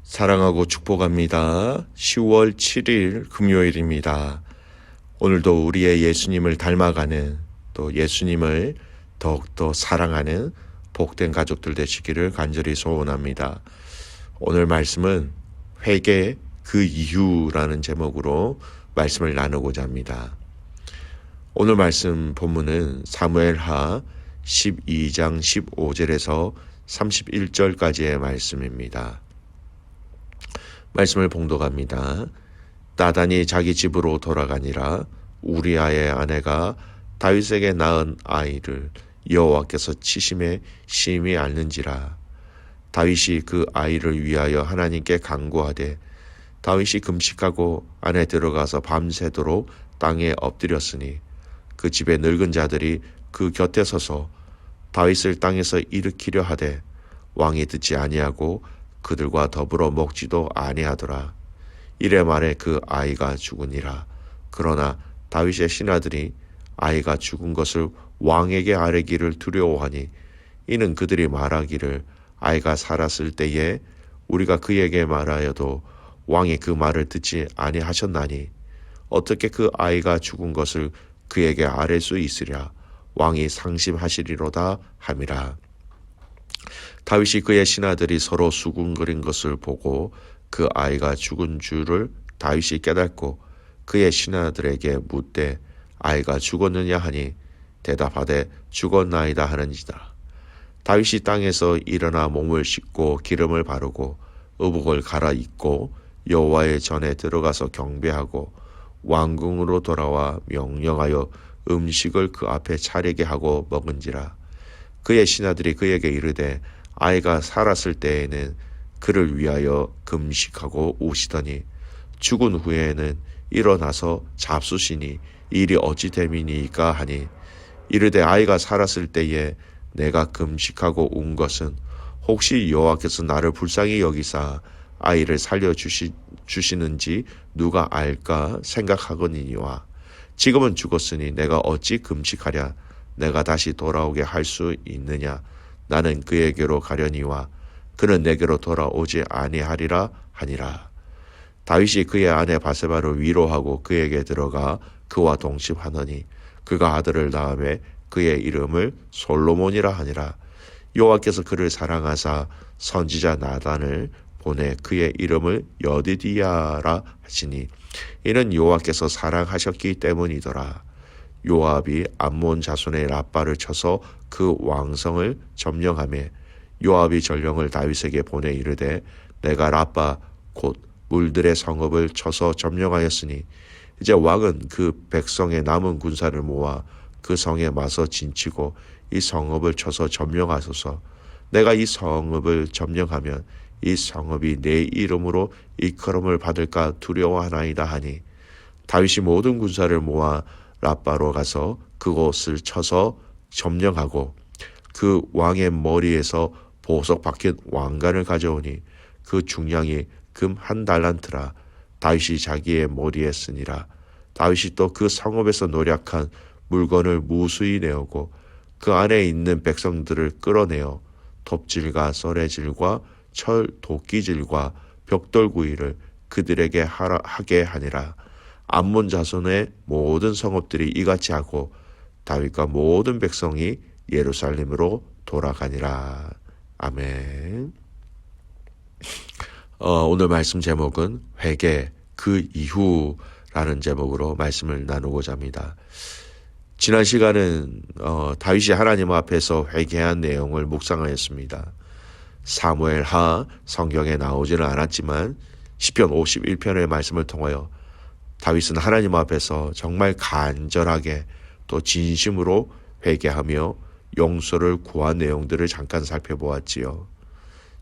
사랑하고 축복합니다. 10월 7일 금요일입니다. 오늘도 우리의 예수님을 닮아가는 또 예수님을 더욱더 사랑하는 복된 가족들 되시기를 간절히 소원합니다. 오늘 말씀은 회개 그 이유라는 제목으로 말씀을 나누고자 합니다. 오늘 말씀 본문은 사무엘하 12장 15절에서 31절까지의 말씀입니다. 말씀을 봉독합니다. 나단이 자기 집으로 돌아가니라. 우리아의 아내가 다윗에게 낳은 아이를 여호와께서 치심에 심히 앓는지라. 다윗이 그 아이를 위하여 하나님께 간구하되 다윗이 금식하고 안에 들어가서 밤새도록 땅에 엎드렸으니 그 집의 늙은 자들이 그 곁에 서서 다윗을 땅에서 일으키려 하되 왕이 듣지 아니하고 그들과 더불어 먹지도 아니하더라. 이래 말에 그 아이가 죽으니라. 그러나 다윗의 신하들이 아이가 죽은 것을 왕에게 아뢰기를 두려워하니 이는 그들이 말하기를 아이가 살았을 때에 우리가 그에게 말하여도 왕이 그 말을 듣지 아니하셨나니 어떻게 그 아이가 죽은 것을 그에게 아뢰 수 있으랴. 왕이 상심하시리로다 함이라. 다윗이 그의 신하들이 서로 수군거린 것을 보고 그 아이가 죽은 줄을 다윗이 깨닫고 그의 신하들에게 묻되 아이가 죽었느냐 하니 대답하되 죽었나이다 하는지라. 다윗이 땅에서 일어나 몸을 씻고 기름을 바르고 의복을 갈아입고 여호와의 전에 들어가서 경배하고 왕궁으로 돌아와 명령하여 음식을 그 앞에 차리게 하고 먹은지라. 그의 신하들이 그에게 이르되 아이가 살았을 때에는 그를 위하여 금식하고 우시더니 죽은 후에는 일어나서 잡수시니 일이 어찌 됨이니까 하니 이르되 아이가 살았을 때에 내가 금식하고 운 것은 혹시 여호와께서 나를 불쌍히 여기사 아이를 살려주시는지 누가 알까 생각하거니와 지금은 죽었으니 내가 어찌 금식하랴. 내가 다시 돌아오게 할 수 있느냐. 나는 그에게로 가려니와 그는 내게로 돌아오지 아니하리라 하니라. 다윗이 그의 아내 바세바를 위로하고 그에게 들어가 그와 동침하더니 그가 아들을 낳음에 그의 이름을 솔로몬이라 하니라. 여호와께서 그를 사랑하사 선지자 나단을 보내 그의 이름을 여디디야라 하시니 이는 여호와께서 사랑하셨기 때문이더라. 요압이 암몬 자손의 라빠를 쳐서 그 왕성을 점령하며 요압이 전령을 다윗에게 보내 이르되 내가 라빠 곧 물들의 성읍을 쳐서 점령하였으니 이제 왕은 그 백성의 남은 군사를 모아 그 성에 맞서 진치고 이 성읍을 쳐서 점령하소서. 내가 이 성읍을 점령하면 이 성읍이 내 이름으로 일컬음을 받을까 두려워하나이다 하니 다윗이 모든 군사를 모아 라빠로 가서 그곳을 쳐서 점령하고 그 왕의 머리에서 보석 박힌 왕관을 가져오니 그 중량이 금 1달란트라. 다윗이 자기의 머리에 쓰니라. 다윗이 또 그 성읍에서 노략한 물건을 무수히 내오고 그 안에 있는 백성들을 끌어내어 톱질과 썰애질과 철 도끼질과 벽돌구이를 그들에게 하게 하니라. 암몬 자손의 모든 성읍들이 이같이 하고 다윗과 모든 백성이 예루살렘으로 돌아가니라. 아멘. 오늘 말씀 제목은 회개 그 이후라는 제목으로 말씀을 나누고자 합니다. 지난 시간은 다윗이 하나님 앞에서 회개한 내용을 묵상하였습니다. 사무엘하 성경에 나오지는 않았지만 시편 51편의 말씀을 통하여 다윗은 하나님 앞에서 정말 간절하게 또 진심으로 회개하며 용서를 구한 내용들을 잠깐 살펴보았지요.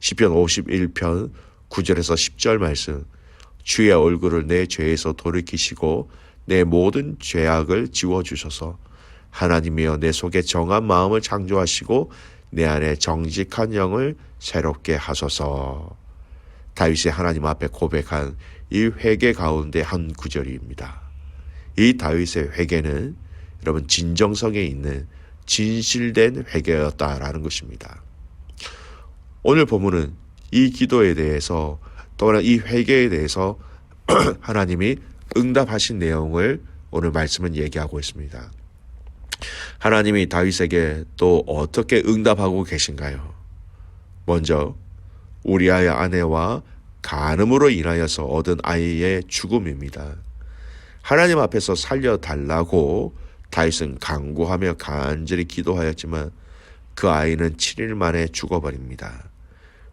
시편 51편 9절에서 10절 말씀. 주의 얼굴을 내 죄에서 돌이키시고 내 모든 죄악을 지워주셔서 하나님이여 내 속에 정한 마음을 창조하시고 내 안에 정직한 영을 새롭게 하소서. 다윗이 하나님 앞에 고백한 이 회개 가운데 한 구절입니다. 이 다윗의 회개는 여러분 진정성에 있는 진실된 회개였다라는 것입니다. 오늘 본문은 이 기도에 대해서 또한 이 회개에 대해서 하나님이 응답하신 내용을 오늘 말씀은 얘기하고 있습니다. 하나님이 다윗에게 또 어떻게 응답하고 계신가요? 먼저 우리아의 아내와 간음으로 인하여서 얻은 아이의 죽음입니다. 하나님 앞에서 살려달라고 다윗은 간구하며 간절히 기도하였지만 그 아이는 7일 만에 죽어버립니다.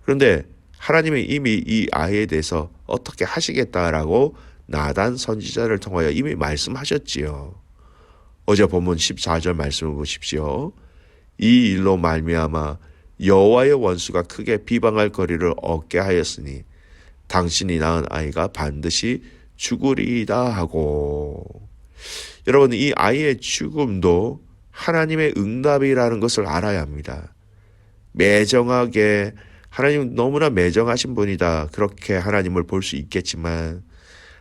그런데 하나님이 이미 이 아이에 대해서 어떻게 하시겠다라고 나단 선지자를 통하여 이미 말씀하셨지요. 어제 본문 14절 말씀을 보십시오. 이 일로 말미암아 여호와의 원수가 크게 비방할 거리를 얻게 하였으니 당신이 낳은 아이가 반드시 죽으리이다 하고. 여러분, 이 아이의 죽음도 하나님의 응답이라는 것을 알아야 합니다. 매정하게 하나님 너무나 매정하신 분이다, 그렇게 하나님을 볼 수 있겠지만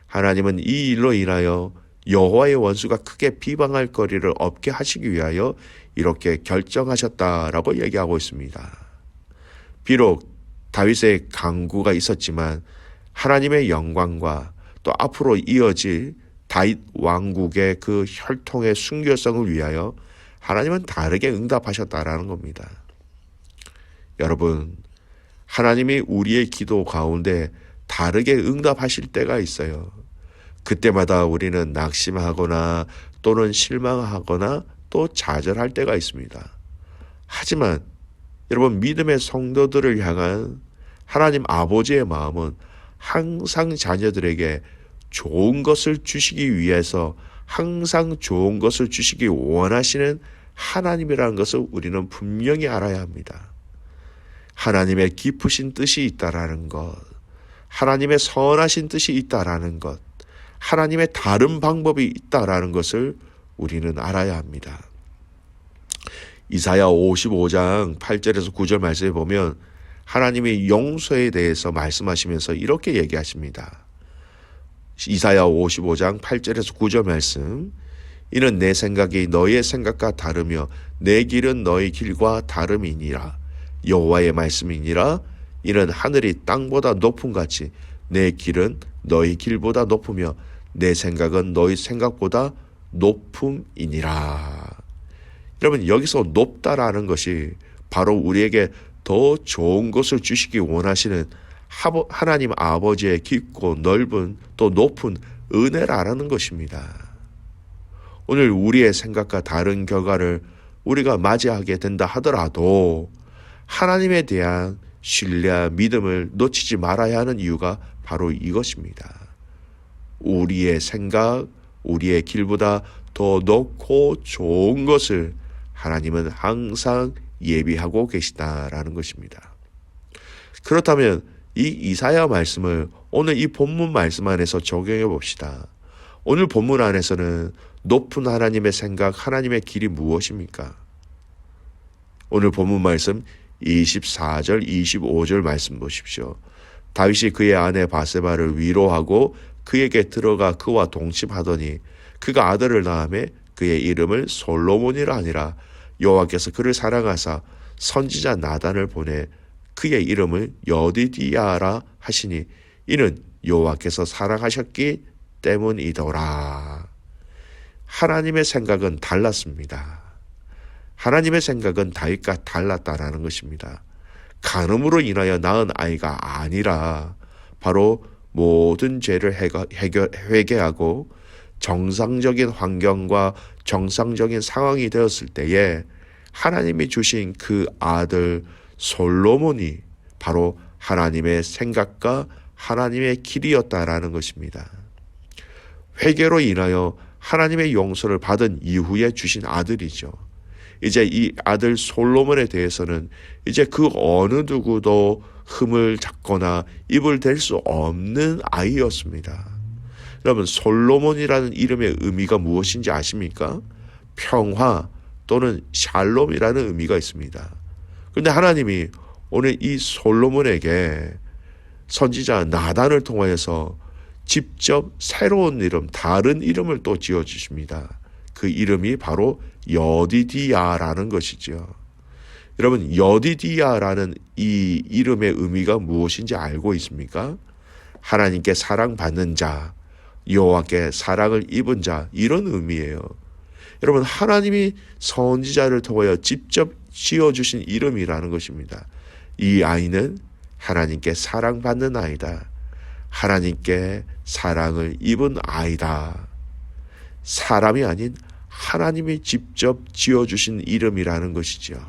하나님은 이 일로 인하여 여호와의 원수가 크게 비방할 거리를 없게 하시기 위하여 이렇게 결정하셨다라고 얘기하고 있습니다. 비록 다윗의 간구가 있었지만 하나님의 영광과 또 앞으로 이어질 다윗 왕국의 그 혈통의 순결성을 위하여 하나님은 다르게 응답하셨다라는 겁니다. 여러분, 하나님이 우리의 기도 가운데 다르게 응답하실 때가 있어요. 그때마다 우리는 낙심하거나 또는 실망하거나 또 좌절할 때가 있습니다. 하지만 여러분, 믿음의 성도들을 향한 하나님 아버지의 마음은 항상 자녀들에게 좋은 것을 주시기 위해서 항상 좋은 것을 주시기 원하시는 하나님이라는 것을 우리는 분명히 알아야 합니다. 하나님의 깊으신 뜻이 있다라는 것, 하나님의 선하신 뜻이 있다라는 것, 하나님의 다른 방법이 있다라는 것을 우리는 알아야 합니다. 이사야 55장 8절에서 9절 말씀에 보면 하나님이 용서에 대해서 말씀하시면서 이렇게 얘기하십니다. 이사야 55장 8절에서 9절 말씀. 이는 내 생각이 너희의 생각과 다르며 내 길은 너희 길과 다름이니라. 여호와의 말씀이니라. 이는 하늘이 땅보다 높음 같이 내 길은 너희 길보다 높으며 내 생각은 너희 생각보다 높음이니라. 여러분, 여기서 높다라는 것이 바로 우리에게 더 좋은 것을 주시기 원하시는 하나님 아버지의 깊고 넓은 또 높은 은혜라는 것입니다. 오늘 우리의 생각과 다른 결과를 우리가 맞이하게 된다 하더라도 하나님에 대한 신뢰와 믿음을 놓치지 말아야 하는 이유가 바로 이것입니다. 우리의 생각, 우리의 길보다 더 높고 좋은 것을 하나님은 항상 예비하고 계시다라는 것입니다. 그렇다면 이 이사야 말씀을 오늘 이 본문 말씀 안에서 적용해 봅시다. 오늘 본문 안에서는 높은 하나님의 생각, 하나님의 길이 무엇입니까? 오늘 본문 말씀 24절, 25절 말씀 보십시오. 다윗이 그의 아내 바세바를 위로하고 그에게 들어가 그와 동침하더니 그가 아들을 낳음에 그의 이름을 솔로몬이라 하니라. 여호와께서 그를 사랑하사 선지자 나단을 보내 그의 이름을 여디디야라 하시니 이는 여호와께서 사랑하셨기 때문이더라. 하나님의 생각은 달랐습니다. 하나님의 생각은 다윗과 달랐다라는 것입니다. 간음으로 인하여 낳은 아이가 아니라 바로 모든 죄를 회개하고 정상적인 환경과 정상적인 상황이 되었을 때에 하나님이 주신 그 아들 솔로몬이 바로 하나님의 생각과 하나님의 길이었다라는 것입니다. 회개로 인하여 하나님의 용서를 받은 이후에 주신 아들이죠. 이제 이 아들 솔로몬에 대해서는 이제 그 어느 누구도 흠을 잡거나 입을 댈 수 없는 아이였습니다. 여러분, 솔로몬이라는 이름의 의미가 무엇인지 아십니까? 평화 또는 샬롬이라는 의미가 있습니다. 그런데 하나님이 오늘 이 솔로몬에게 선지자 나단을 통하여서 직접 새로운 이름, 다른 이름을 또 지어주십니다. 그 이름이 바로 여디디야라는 것이죠. 여러분, 여디디야라는 이 이름의 의미가 무엇인지 알고 있습니까? 하나님께 사랑받는 자, 여호와께 사랑을 입은 자, 이런 의미예요. 여러분, 하나님이 선지자를 통하여 직접 지어주신 이름이라는 것입니다. 이 아이는 하나님께 사랑받는 아이다. 하나님께 사랑을 입은 아이다. 사람이 아닌 하나님이 직접 지어주신 이름이라는 것이죠.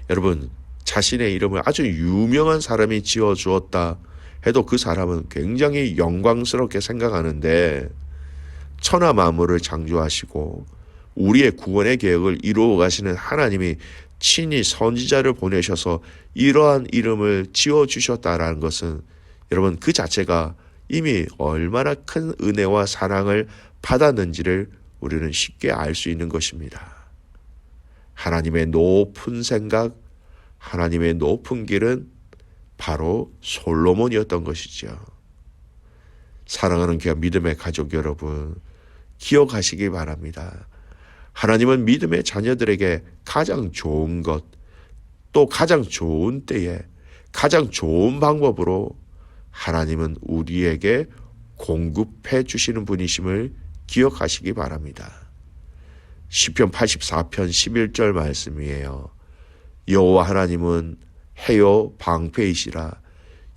여러분, 자신의 이름을 아주 유명한 사람이 지어주었다 해도 그 사람은 굉장히 영광스럽게 생각하는데, 천하 만물을 창조하시고 우리의 구원의 계획을 이루어 가시는 하나님이 친히 선지자를 보내셔서 이러한 이름을 지어주셨다라는 것은 여러분, 그 자체가 이미 얼마나 큰 은혜와 사랑을 받았는지를 우리는 쉽게 알 수 있는 것입니다. 하나님의 높은 생각, 하나님의 높은 길은 바로 솔로몬이었던 것이죠. 사랑하는 귀한 믿음의 가족 여러분, 기억하시기 바랍니다. 하나님은 믿음의 자녀들에게 가장 좋은 것, 또 가장 좋은 때에 가장 좋은 방법으로 하나님은 우리에게 공급해 주시는 분이심을 기억하시기 바랍니다. 시편 84편 11절 말씀이에요. 여호와 하나님은 해요 방패이시라.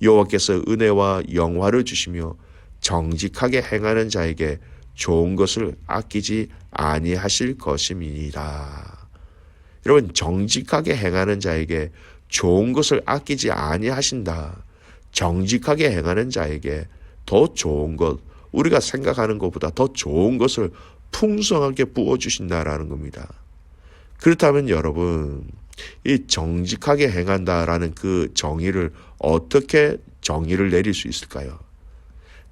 여호와께서 은혜와 영화를 주시며 정직하게 행하는 자에게 좋은 것을 아끼지 아니하실 것임이니라. 여러분, 정직하게 행하는 자에게 좋은 것을 아끼지 아니하신다. 정직하게 행하는 자에게 더 좋은 것, 우리가 생각하는 것보다 더 좋은 것을 풍성하게 부어주신다라는 겁니다. 그렇다면 여러분, 이 정직하게 행한다라는 그 정의를 어떻게 정의를 내릴 수 있을까요?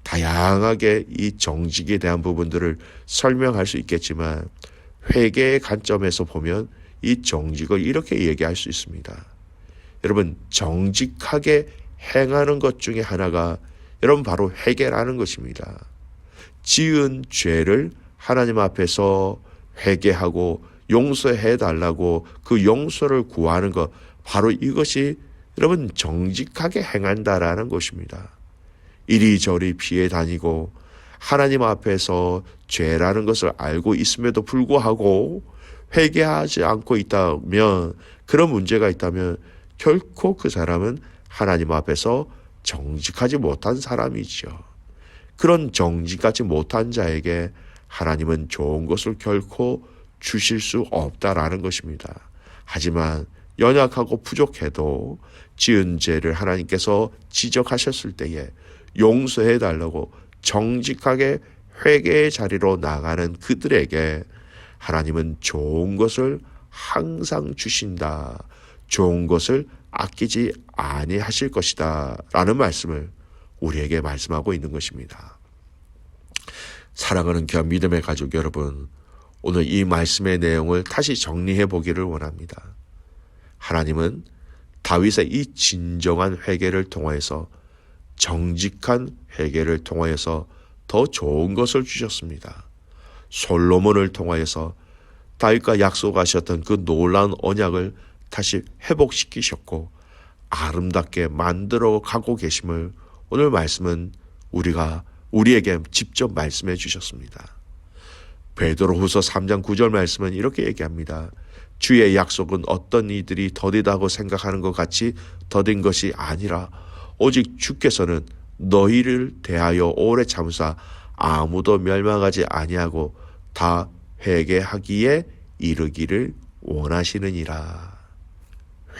다양하게 이 정직에 대한 부분들을 설명할 수 있겠지만, 회개의 관점에서 보면 이 정직을 이렇게 얘기할 수 있습니다. 여러분, 정직하게 행하는 것 중에 하나가 여러분 바로 회개라는 것입니다. 지은 죄를 하나님 앞에서 회개하고 용서해 달라고 그 용서를 구하는 것, 바로 이것이 여러분 정직하게 행한다라는 것입니다. 이리저리 피해 다니고 하나님 앞에서 죄라는 것을 알고 있음에도 불구하고 회개하지 않고 있다면, 그런 문제가 있다면 결코 그 사람은 하나님 앞에서 정직하지 못한 사람이죠. 그런 정직하지 못한 자에게 하나님은 좋은 것을 결코 주실 수 없다라는 것입니다. 하지만 연약하고 부족해도 지은 죄를 하나님께서 지적하셨을 때에 용서해 달라고 정직하게 회개의 자리로 나가는 그들에게 하나님은 좋은 것을 항상 주신다. 좋은 것을 아끼지 아니하실 것이다 라는 말씀을 우리에게 말씀하고 있는 것입니다. 사랑하는 귀한 믿음의 가족 여러분, 오늘 이 말씀의 내용을 다시 정리해 보기를 원합니다. 하나님은 다윗의 이 진정한 회개를 통하여서, 정직한 회개를 통하여서 더 좋은 것을 주셨습니다. 솔로몬을 통하여서 다윗과 약속하셨던 그 놀라운 언약을 다시 회복시키셨고 아름답게 만들어 가고 계심을 오늘 말씀은 우리에게 직접 말씀해 주셨습니다. 베드로후서 3장 9절 말씀은 이렇게 얘기합니다. 주의 약속은 어떤 이들이 더디다고 생각하는 것 같이 더딘 것이 아니라 오직 주께서는 너희를 대하여 오래 참으사 아무도 멸망하지 아니하고 다 회개하기에 이르기를 원하시느니라.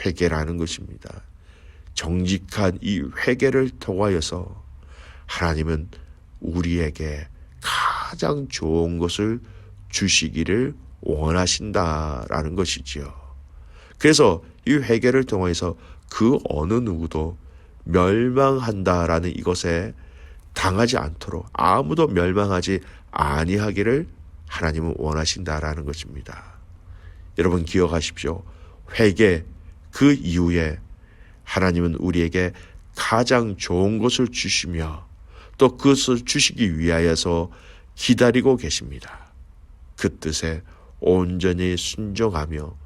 회개라는 것입니다. 정직한 이 회개를 통하여서 하나님은 우리에게 가장 좋은 것을 주시기를 원하신다라는 것이지요. 그래서 이 회개를 통해서 그 어느 누구도 멸망한다라는 이것에 당하지 않도록, 아무도 멸망하지 아니하기를 하나님은 원하신다라는 것입니다. 여러분 기억하십시오. 회개 그 이후에 하나님은 우리에게 가장 좋은 것을 주시며 또 그것을 주시기 위하여서 기다리고 계십니다. 그 뜻에 온전히 순종하며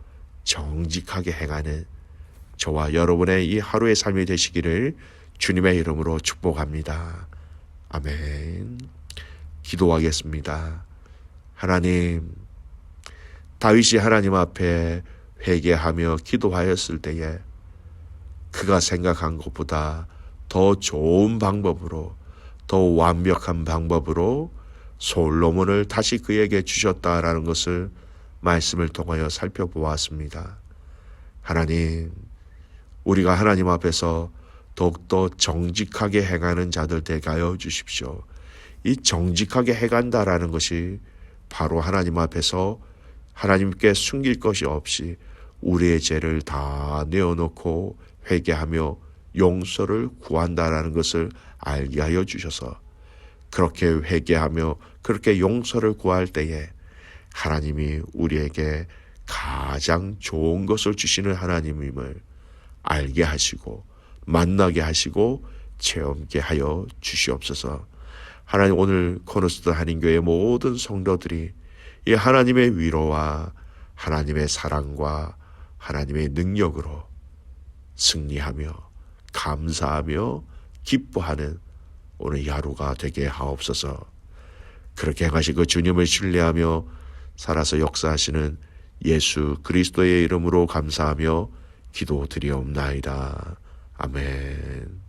정직하게 행하는 저와 여러분의 이 하루의 삶이 되시기를 주님의 이름으로 축복합니다. 아멘. 기도하겠습니다. 하나님, 다윗이 하나님 앞에 회개하며 기도하였을 때에 그가 생각한 것보다 더 좋은 방법으로, 더 완벽한 방법으로 솔로몬을 다시 그에게 주셨다라는 것을 말씀을 통하여 살펴보았습니다. 하나님, 우리가 하나님 앞에서 더욱더 정직하게 행하는 자들 되게 하여 주십시오. 이 정직하게 행한다라는 것이 바로 하나님 앞에서 하나님께 숨길 것이 없이 우리의 죄를 다 내어놓고 회개하며 용서를 구한다라는 것을 알게 하여 주셔서 그렇게 회개하며 그렇게 용서를 구할 때에 하나님이 우리에게 가장 좋은 것을 주시는 하나님임을 알게 하시고 만나게 하시고 체험게 하여 주시옵소서. 하나님, 오늘 코너스톤 한인교회 모든 성도들이 이 하나님의 위로와 하나님의 사랑과 하나님의 능력으로 승리하며 감사하며 기뻐하는 오늘 이 하루가 되게 하옵소서. 그렇게 행하시고 주님을 신뢰하며 살아서 역사하시는 예수 그리스도의 이름으로 감사하며 기도드리옵나이다. 아멘.